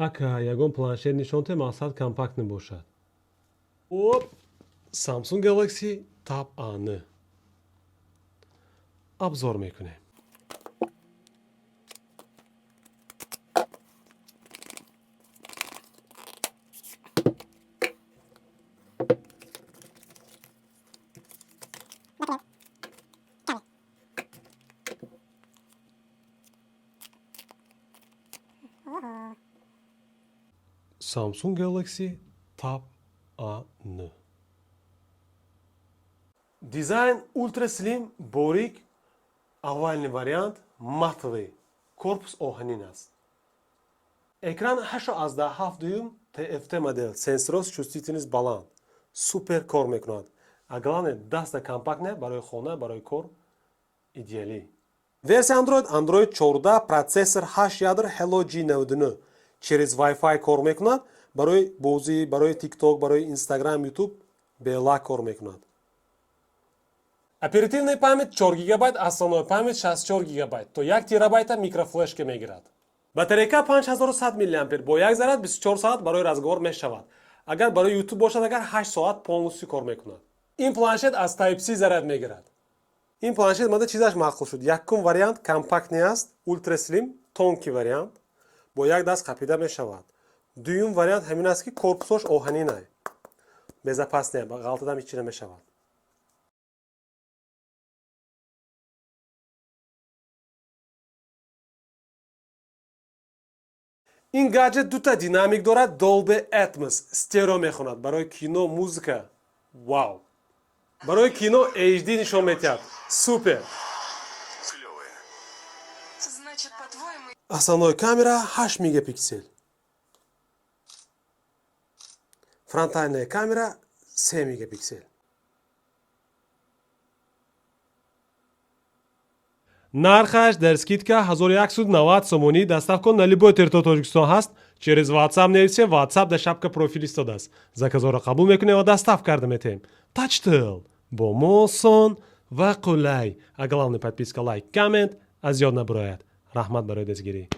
Ака ягон планшет нишонте мақсад компакт мебошад. Оп! Samsung Galaxy Tab A-ni обзор мекунем. Samsung Galaxy Tab A-ni. Дизайн ультра слим, борик, аввалини вариант матовый, корпус оҳанин аст. Экран 8.7 дюйм TFT модел, сенсорос чувствительность баланд, супер кор мекунад. А главное, даста компактне барои хона, барои кор идеалӣ. Версия Android 14, процессор 8 ядр Helio G99. Через Wi-Fi кор мекунад, барои бозӣ, барои TikTok, барои Instagram, YouTube белак кор мекунад. Оперативная память 4 ГБ, основной память 64 ГБ, то 1 ТБ микрофлешка мегирад. Батарейка 5100 мА, бо 1 заряд 24 соат барои разговор мешавад. Агар барои YouTube бошад, агар 8 соат полностью кор мекунад. Ин планшет аз Type-C заряд мегирад. Ин планшет мада чизаш мақбул шуд. Якум вариант компактный аст, ультра слим, тонкий вариант, бо 1 даст қапида мешавад. Дуюм вариант ҳамин аст ки корпусош оҳанинай. Безопасне, ғалтадам ҳеҷ чиз намешавад. ин гаджет дута динамик дорад, Dolby Atmos, стерео мехонад, барои кино, музыка. Вау! Барои кино HD нишон метиҳад. Супер! Основной камера 8 мегапиксел. Фронтальная камера 3 мегапиксел. нархаш дар скидка 1190 сомонӣ. доставка на любой территория Тоҷикистон ҳаст. Через WhatsApp нависем, WhatsApp дар шапка профил истодааст. заказоро қабул мекунем ва доставка карда метем. Touchtel бо мо осон ва қулай. А главное, подписка, лайк, коммент аз ёд набурояд. раҳмат барои дастгирӣ.